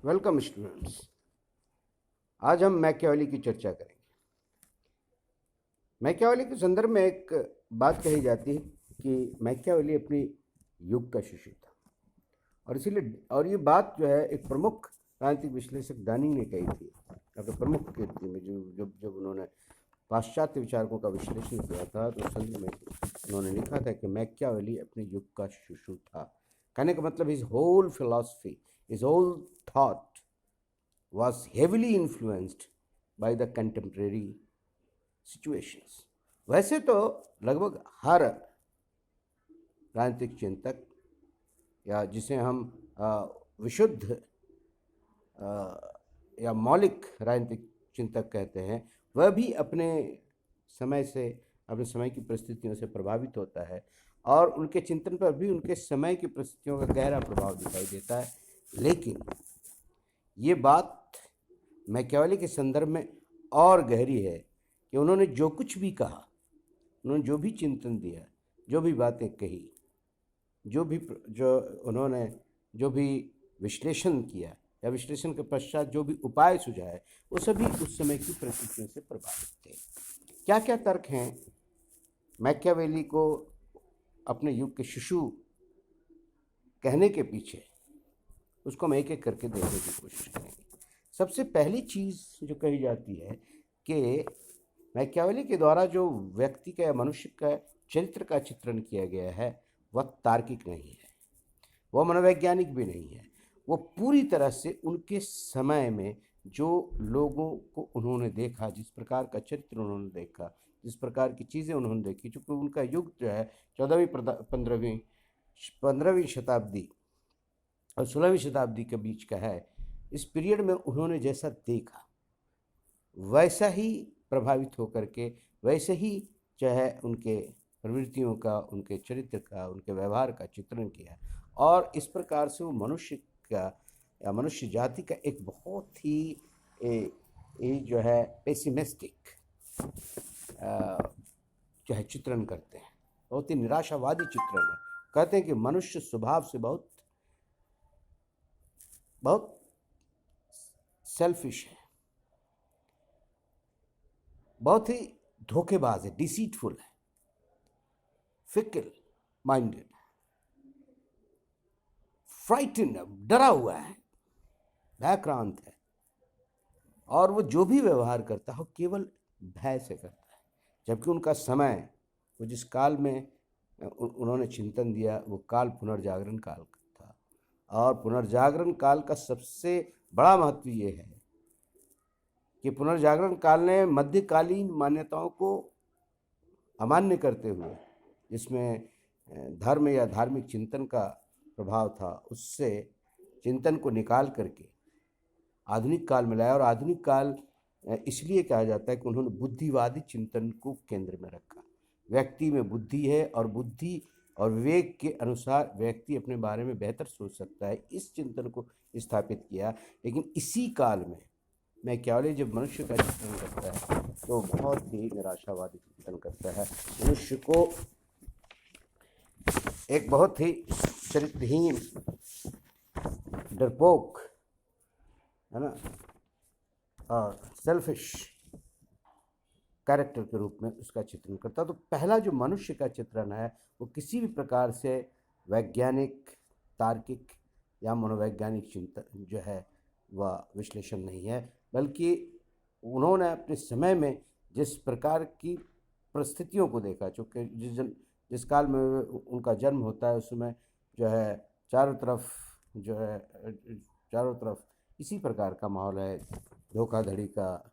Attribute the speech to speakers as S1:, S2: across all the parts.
S1: Welcome students. आज हम Machiavelli की चर्चा करेंगे। मैकियावेली के संदर्भ में एक बात कही जाती है कि मैकियावेली अपनी युग का शिशु था, और इसीलिए ये बात जो है एक प्रमुख राजनीतिक विश्लेषक डानिंग ने कही थी अपने प्रमुख कृति में, जो जब जब उन्होंने पाश्चात्य विचारकों का विश्लेषण किया था तो उस संदर्भ में उन्होंने लिखा था कि मैकियावेली अपने युग का शिशु था। कहने का मतलब his whole philosophy, his whole thought was heavily influenced by the contemporary situations। वैसे तो लगभग हर राजनीतिक चिंतक या जिसे हम विशुद्ध या मौलिक राजनीतिक चिंतक कहते हैं, वह भी अपने समय की परिस्थितियों से प्रभावित होता है, और उनके चिंतन पर भी उनके समय की परिस्थितियों का गहरा प्रभाव दिखाई देता है। लेकिन ये बात मैकियावेली के संदर्भ में और गहरी है कि उन्होंने जो कुछ भी कहा, उन्होंने जो भी चिंतन दिया, जो भी बातें कही, उन्होंने जो भी विश्लेषण किया या विश्लेषण के पश्चात जो भी उपाय सुझाए, वो सभी उस समय की परिस्थितियों से प्रभावित थे। क्या क्या तर्क हैं मैकियावेली को अपने युग के शिशु कहने के पीछे, उसको हम एक एक करके देखने की कोशिश करेंगे। सबसे पहली चीज़ जो कही जाती है कि मैकियावेली के द्वारा जो व्यक्ति का या मनुष्य का चरित्र का चित्रण किया गया है वह तार्किक नहीं है, वह मनोवैज्ञानिक भी नहीं है। वो पूरी तरह से उनके समय में जो लोगों को उन्होंने देखा, जिस प्रकार का चरित्र उन्होंने देखा, जिस प्रकार की चीज़ें उन्होंने देखी, चूँकि उनका युग जो है 15वीं शताब्दी और 16वीं शताब्दी के बीच का है। इस पीरियड में उन्होंने जैसा देखा वैसा ही प्रभावित होकर के वैसे ही जो है उनके प्रवृत्तियों का, उनके चरित्र का, उनके व्यवहार का चित्रण किया, और इस प्रकार से वो मनुष्य का या मनुष्य जाति का एक बहुत ही जो है पेसिमिस्टिक जो है चित्रण करते हैं, बहुत ही निराशावादी चित्रण है। कहते हैं कि मनुष्य स्वभाव से बहुत बहुत सेल्फिश है, बहुत ही धोखेबाज है, डिसीटफुल है, फिकल माइंडेड, फ्राइटेंड, डरा हुआ है, भयक्रांत है, और वो जो भी व्यवहार करता है केवल भय से करता है। जबकि उनका समय, वो जिस काल में उन्होंने चिंतन दिया, वो काल पुनर्जागरण काल था, और पुनर्जागरण काल का सबसे बड़ा महत्व ये है कि पुनर्जागरण काल ने मध्यकालीन मान्यताओं को अमान्य करते हुए, जिसमें धर्म या धार्मिक चिंतन का प्रभाव था, उससे चिंतन को निकाल करके आधुनिक काल में लाया। और आधुनिक काल इसलिए कहा जाता है कि उन्होंने बुद्धिवादी चिंतन को केंद्र में रखा। व्यक्ति में बुद्धि है, और बुद्धि और विवेक के अनुसार व्यक्ति अपने बारे में बेहतर सोच सकता है, इस चिंतन को स्थापित किया। लेकिन इसी काल में मैकियावेली जब मनुष्य का चित्रण करता है तो बहुत ही निराशावादी चिंतन करता है। मनुष्य को एक बहुत ही चरित्रहीन, डरपोक, है ना, और सेल्फिश कैरेक्टर के रूप में उसका चित्रण करता है। तो पहला जो मनुष्य का चित्रण है वो किसी भी प्रकार से वैज्ञानिक, तार्किक या मनोवैज्ञानिक चिंतन जो है वह विश्लेषण नहीं है, बल्कि उन्होंने अपने समय में जिस प्रकार की परिस्थितियों को देखा, चूँकि जिस काल में उनका जन्म होता है उस समय जो है चारों तरफ इसी प्रकार का माहौल है, धोखाधड़ी का,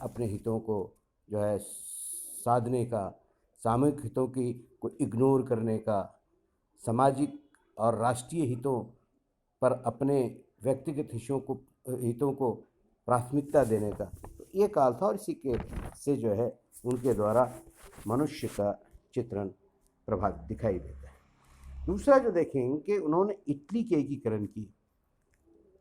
S1: अपने हितों को जो है साधने का, सामूहिक हितों को इग्नोर करने का, सामाजिक और राष्ट्रीय हितों पर अपने व्यक्तिगत हितों को प्राथमिकता देने का, तो ये काल था। और इसी के से जो है उनके द्वारा मनुष्य का चित्रण प्रभावित दिखाई देता है। दूसरा जो देखेंगे कि उन्होंने इटली के एकीकरण की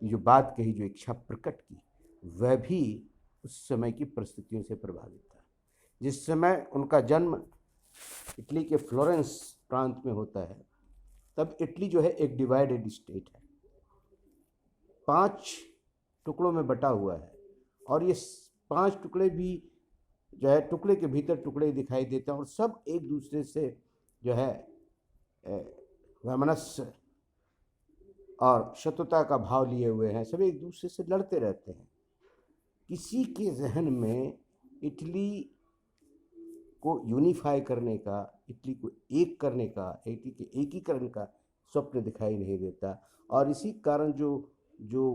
S1: जो बात कही, जो इच्छा प्रकट की, वह भी उस समय की परिस्थितियों से प्रभावित था। जिस समय उनका जन्म इटली के फ्लोरेंस प्रांत में होता है, तब इटली जो है एक डिवाइडेड स्टेट है। 5 टुकड़ों में बटा हुआ है और ये 5 टुकड़े भी जो है टुकड़े के भीतर टुकड़े दिखाई देते हैं और सब एक दूसरे से जो है वैमनस्य और शत्रुता का भाव लिए हुए हैं, सब एक दूसरे से लड़ते रहते हैं। किसी के जहन में इटली को यूनिफाई करने का, इटली को एक करने का, इटली के एकीकरण का स्वप्न दिखाई नहीं देता और इसी कारण जो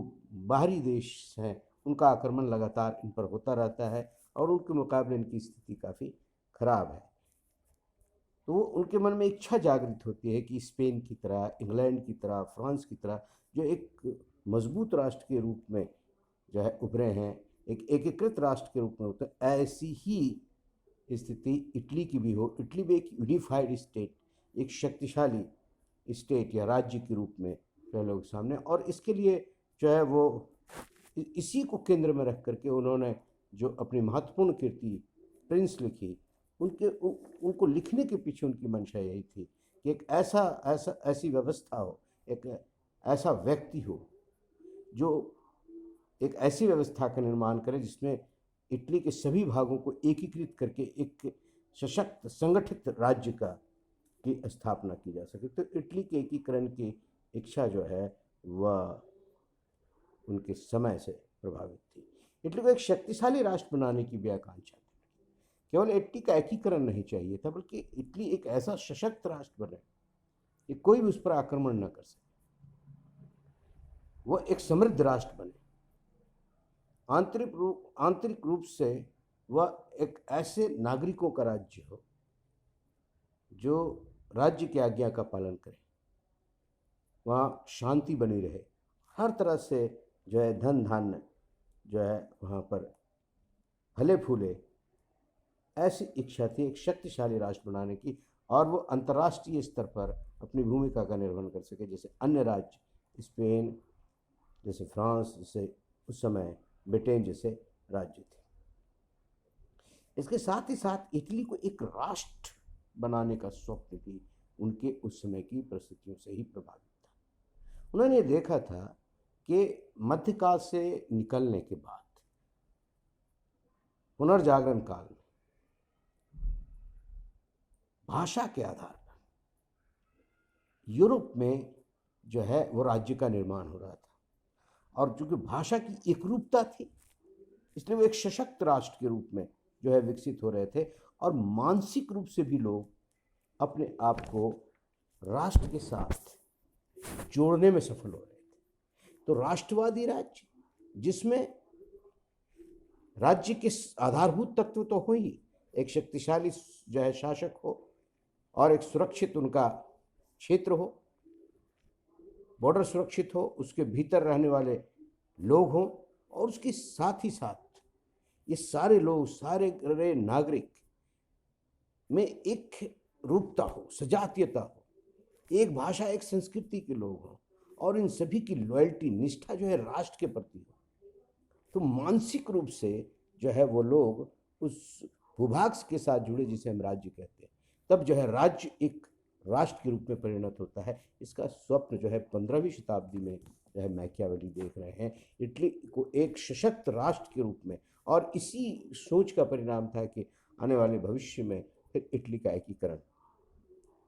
S1: बाहरी देश हैं उनका आक्रमण लगातार इन पर होता रहता है और उनके मुकाबले इनकी स्थिति काफ़ी खराब है। तो उनके मन में इच्छा जागृत होती है कि स्पेन की तरह, इंग्लैंड की तरह, फ्रांस की तरह जो एक मजबूत राष्ट्र के रूप में जो है उभरे हैं, एक एकीकृत राष्ट्र के रूप में होते हैं, ऐसी ही स्थिति इटली की भी हो। इटली भी एक यूनिफाइड स्टेट, एक शक्तिशाली स्टेट या राज्य के रूप में लोगों के सामने, और इसके लिए जो है वो इसी को केंद्र में रख करके उन्होंने जो अपनी महत्वपूर्ण कृति प्रिंस लिखी, उनको लिखने के पीछे उनकी मंशा यही थी कि एक ऐसी व्यवस्था हो, एक ऐसा व्यक्ति हो जो एक ऐसी व्यवस्था का निर्माण करे जिसमें इटली के सभी भागों को एकीकृत करके एक सशक्त संगठित राज्य की स्थापना की जा सके। तो इटली के एकीकरण की इच्छा जो है वह उनके समय से प्रभावित थी। इटली को एक शक्तिशाली राष्ट्र बनाने की भी आकांक्षा थी। केवल इटली का एकीकरण नहीं चाहिए था, बल्कि इटली एक ऐसा सशक्त राष्ट्र बने कि कोई भी उस पर आक्रमण न कर सके, वह एक समृद्ध राष्ट्र बने, आंतरिक रूप से वह एक ऐसे नागरिकों का राज्य हो जो राज्य की आज्ञा का पालन करे, वहाँ शांति बनी रहे, हर तरह से जो है धन धान्य जो है वहाँ पर फले फूले, ऐसी इच्छा थी एक शक्तिशाली राष्ट्र बनाने की, और वो अंतर्राष्ट्रीय स्तर पर अपनी भूमिका का निर्वहन कर सके, जैसे अन्य राज्य स्पेन, जैसे फ्रांस, जैसे उस समय ब्रिटेन जैसे राज्य थे। इसके साथ ही साथ इटली को एक राष्ट्र बनाने का स्वप्न भी उनके उस समय की परिस्थितियों से ही प्रभावित था। उन्होंने देखा था कि मध्यकाल से निकलने के बाद पुनर्जागरण काल में भाषा के आधार पर यूरोप में जो है वो राज्य का निर्माण हो रहा था, और चूंकि भाषा की एकरूपता थी इसलिए वो एक सशक्त राष्ट्र के रूप में जो है विकसित हो रहे थे, और मानसिक रूप से भी लोग अपने आप को राष्ट्र के साथ जोड़ने में सफल हो रहे थे। तो राष्ट्रवादी राज्य जिसमें राज्य के आधारभूत तत्व तो हो ही, एक शक्तिशाली जो है शासक हो और एक सुरक्षित उनका क्षेत्र हो, बॉर्डर सुरक्षित हो, उसके भीतर रहने वाले लोग हों, और उसके साथ ही साथ ये सारे लोग, सारे नागरिक में एक रूपता हो, सजातीयता हो, एक भाषा, एक संस्कृति के लोग हों, और इन सभी की लॉयल्टी, निष्ठा जो है राष्ट्र के प्रति हो। तो मानसिक रूप से जो है वो लोग उस भूभाग के साथ जुड़े जिसे हम राज्य कहते हैं, तब जो है राज्य एक राष्ट्र के रूप में परिणत होता है। इसका स्वप्न जो है 15वीं शताब्दी में जो है मैकियावेली देख रहे हैं, इटली को एक सशक्त राष्ट्र के रूप में, और इसी सोच का परिणाम था कि आने वाले भविष्य में फिर इटली का एकीकरण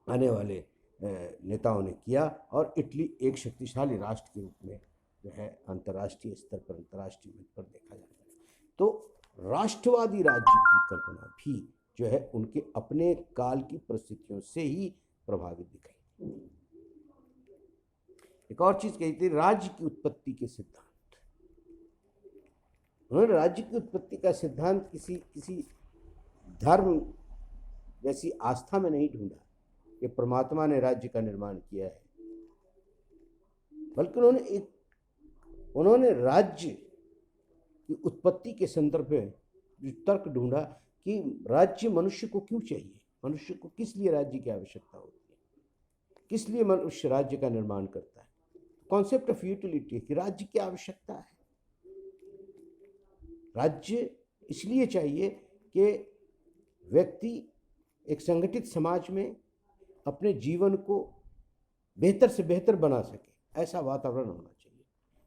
S1: आने वाले नेताओं ने किया, और इटली एक शक्तिशाली राष्ट्र के रूप में जो है अंतर्राष्ट्रीय स्तर पर, अंतर्राष्ट्रीय मंच पर देखा जाता है। तो राष्ट्रवादी राज्य की कल्पना भी जो है उनके अपने काल की परिस्थितियों से ही प्रभावित दिखाई। एक और चीज कही थी, राज्य की उत्पत्ति के सिद्धांत। उन्होंने राज्य की उत्पत्ति का सिद्धांत किसी धर्म जैसी आस्था में नहीं ढूंढा कि परमात्मा ने राज्य का निर्माण किया है, बल्कि उन्होंने राज्य की उत्पत्ति के संदर्भ में जो तर्क ढूंढा कि राज्य मनुष्य को क्यों चाहिए, मनुष्य को किस लिए राज्य की आवश्यकता होती है, किस लिए मनुष्य राज्य का निर्माण करता है। कॉन्सेप्ट ऑफ यूटिलिटी कि राज्य की आवश्यकता है, राज्य इसलिए चाहिए कि व्यक्ति एक संगठित समाज में अपने जीवन को बेहतर से बेहतर बना सके, ऐसा वातावरण होना चाहिए।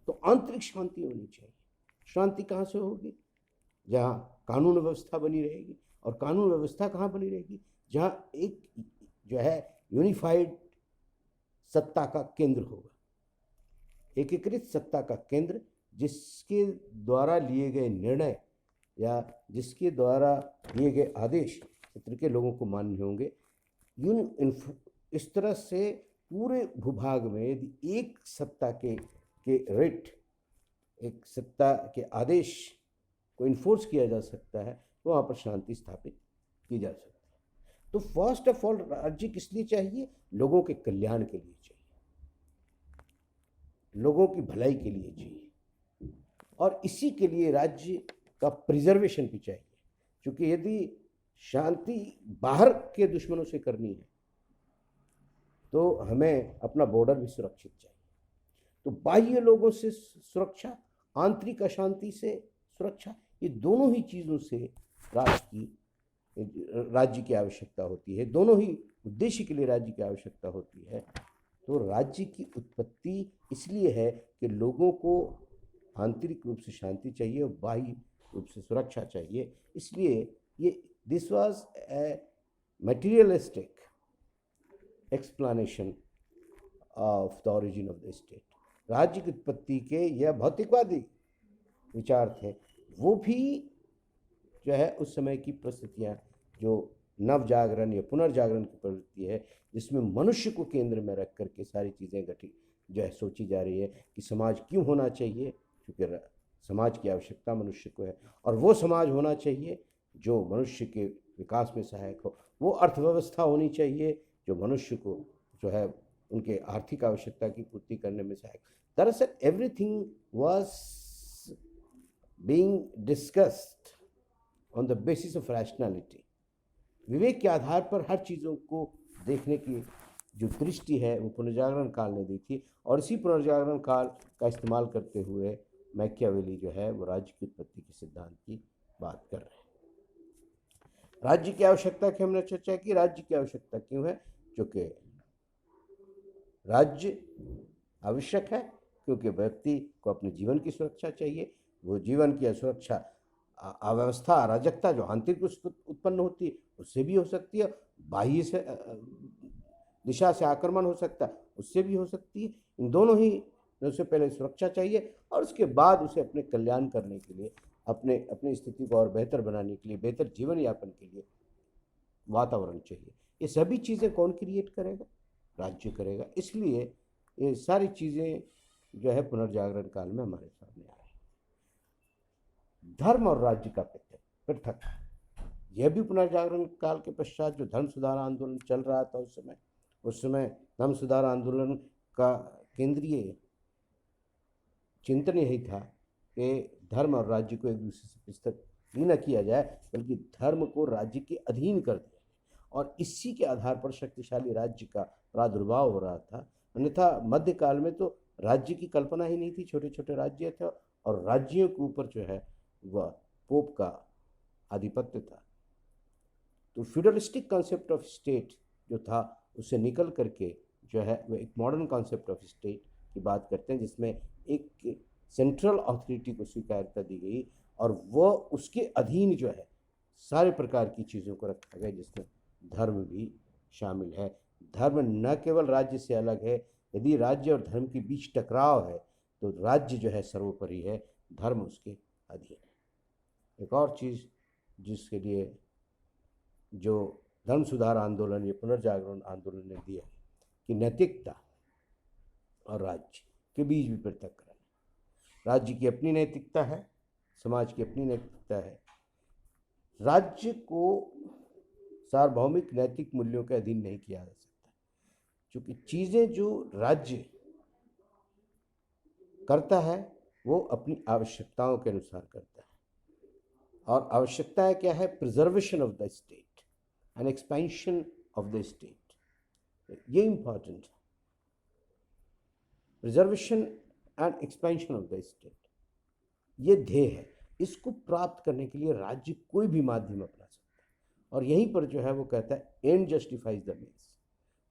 S1: तो आंतरिक शांति होनी चाहिए। शांति कहाँ से होगी? जहाँ कानून व्यवस्था बनी रहेगी। और कानून व्यवस्था कहाँ बनी रहेगी? जहाँ एक जो है यूनिफाइड सत्ता का केंद्र होगा, एकीकृत सत्ता का केंद्र, जिसके द्वारा लिए गए निर्णय या जिसके द्वारा दिए गए आदेश क्षेत्र के लोगों को मान्य होंगे। इस तरह से पूरे भूभाग में यदि एक सत्ता के रेट, एक सत्ता के आदेश को इन्फोर्स किया जा सकता है तो वहाँ पर शांति स्थापित की जा सकती है। तो फर्स्ट ऑफ ऑल राज्य किस लिए चाहिए? लोगों के कल्याण के लिए चाहिए, लोगों की भलाई के लिए चाहिए, और इसी के लिए राज्य का प्रिजर्वेशन भी चाहिए। क्योंकि यदि शांति बाहर के दुश्मनों से करनी है तो हमें अपना बॉर्डर भी सुरक्षित चाहिए। तो बाह्य लोगों से सुरक्षा, आंतरिक अशांति से सुरक्षा, ये दोनों ही चीज़ों से राज्य की आवश्यकता होती है। दोनों ही उद्देश्य के लिए राज्य की आवश्यकता होती है। तो राज्य की उत्पत्ति इसलिए है कि लोगों को आंतरिक रूप से शांति चाहिए और बाह्य रूप से सुरक्षा चाहिए। इसलिए ये this was a materialistic explanation of the origin of the state. राज्य की उत्पत्ति के यह भौतिकवादी विचार थे, वो भी जो है उस समय की परिस्थितियाँ, जो नव जागरण या पुनर्जागरण की प्रवृत्ति है, जिसमें मनुष्य को केंद्र में रख करके सारी चीज़ें गठित जो है सोची जा रही है कि समाज क्यों होना चाहिए, क्योंकि समाज की आवश्यकता मनुष्य को है, और वो समाज होना चाहिए जो मनुष्य के विकास में सहायक हो। वो अर्थव्यवस्था होनी चाहिए जो मनुष्य को जो है उनके आर्थिक आवश्यकता की पूर्ति करने में सहायक। दरअसल everything was being discussed on the basis of rationality. विवेक के आधार पर हर चीज़ों को देखने की जो दृष्टि है वो पुनर्जागरण काल ने दी थी, और इसी पुनर्जागरण काल का इस्तेमाल करते हुए मैकियावेली जो है वो राज्य की उत्पत्ति के सिद्धांत की बात कर रहे हैं। राज्य की आवश्यकता की हमने चर्चा की। राज्य की आवश्यकता क्यों है? क्योंकि राज्य आवश्यक है क्योंकि व्यक्ति को अपने जीवन की सुरक्षा चाहिए। वो जीवन की असुरक्षा, अव्यवस्था, अराजकता जो आंतरिक उत्पन्न होती है उससे भी हो सकती है, बाह्य से दिशा से आक्रमण हो सकता है उससे भी हो सकती है। इन दोनों ही उससे पहले सुरक्षा चाहिए और उसके बाद उसे अपने कल्याण करने के लिए, अपनी स्थिति को और बेहतर बनाने के लिए, बेहतर जीवन यापन के लिए वातावरण चाहिए। ये सभी चीज़ें कौन क्रिएट करेगा? राज्य करेगा। इसलिए ये सारी चीज़ें जो है पुनर्जागरण काल में हमारे सामने आई। धर्म और राज्य का पृथक, यह भी पुनर्जागरण काल के पश्चात जो धर्म सुधार आंदोलन चल रहा था उस समय धर्म सुधार आंदोलन का केंद्रीय चिंतन यही था कि धर्म और राज्य को एक दूसरे से पृथक न किया जाए, बल्कि धर्म को राज्य के अधीन कर दिया, और इसी के आधार पर शक्तिशाली राज्य का प्रादुर्भाव हो रहा था। अन्यथा मध्यकाल में तो राज्य की कल्पना ही नहीं थी, छोटे छोटे राज्य थे और राज्यों के ऊपर जो है वह पोप का आधिपत्य था। तो फ्यूडलिस्टिक कॉन्सेप्ट ऑफ स्टेट जो था उससे निकल करके जो है वह एक मॉडर्न कॉन्सेप्ट ऑफ स्टेट की बात करते हैं, जिसमें एक सेंट्रल अथॉरिटी को स्वीकार्यता दी गई और वह उसके अधीन जो है सारे प्रकार की चीज़ों को रखा गया, जिसमें धर्म भी शामिल है। धर्म न केवल राज्य से अलग है, यदि राज्य और धर्म के बीच टकराव है तो राज्य जो है सर्वोपरि है, धर्म उसके अधीन है। एक और चीज़ जिसके लिए जो धर्म सुधार आंदोलन या पुनर्जागरण आंदोलन ने दिया कि नैतिकता और राज्य के बीच भी पृथक करना। राज्य की अपनी नैतिकता है, समाज की अपनी नैतिकता है। राज्य को सार्वभौमिक नैतिक मूल्यों के अधीन नहीं किया जा सकता, क्योंकि चीज़ें जो राज्य करता है वो अपनी आवश्यकताओं के अनुसार करता है, और आवश्यकताएं क्या है? Preservation of the state and expansion of the state. ये इंपॉर्टेंट है, preservation and expansion of the state, ये ध्येय है। इसको प्राप्त करने के लिए राज्य कोई भी माध्यम अपना सकता है, और यहीं पर जो है वो कहता है एंड जस्टिफाइज द मीन्स।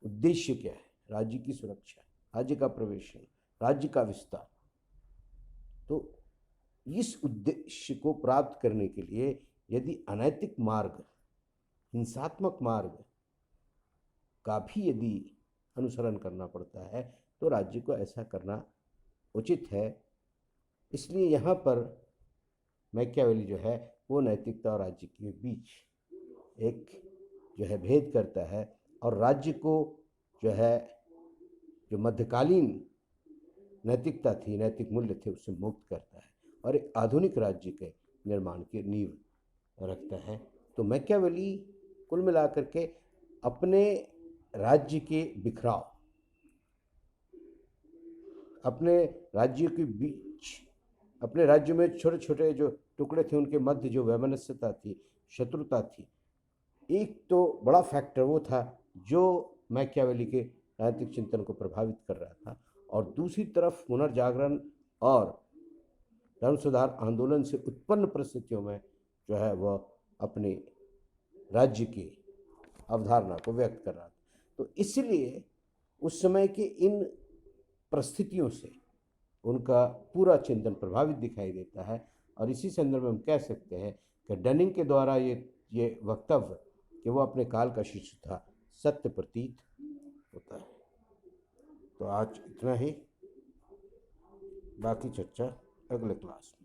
S1: उद्देश्य क्या है? राज्य की सुरक्षा, राज्य का प्रवेशन, राज्य का विस्तार, तो इस उद्देश्य को प्राप्त करने के लिए यदि अनैतिक मार्ग, हिंसात्मक मार्ग का भी यदि अनुसरण करना पड़ता है तो राज्य को ऐसा करना उचित है। इसलिए यहाँ पर मैकियावेली जो है वो नैतिकता और राज्य के बीच एक जो है भेद करता है और राज्य को जो है जो मध्यकालीन नैतिकता थी, नैतिक मूल्य थे, उससे मुक्त करता है और एक आधुनिक राज्य के निर्माण की नींव रखता है। तो मैकियावेली कुल मिलाकर के अपने राज्य के बिखराव, अपने राज्य के बीच, अपने राज्य में छोटे छोटे जो टुकड़े थे उनके मध्य जो वैमनस्यता थी, शत्रुता थी, एक तो बड़ा फैक्टर वो था जो मैकियावेली के राजनीतिक चिंतन को प्रभावित कर रहा था, और दूसरी तरफ पुनर्जागरण और धर्म सुधार आंदोलन से उत्पन्न परिस्थितियों में जो है वह अपने राज्य की अवधारणा को व्यक्त कर रहा था। तो इसलिए उस समय के इन परिस्थितियों से उनका पूरा चिंतन प्रभावित दिखाई देता है और इसी संदर्भ में हम कह सकते हैं कि डनिंग के द्वारा ये वक्तव्य कि वो अपने काल का शिशु था, सत्य प्रतीत होता है। तो आज इतना ही, बाकी चर्चा अगले क्लास में।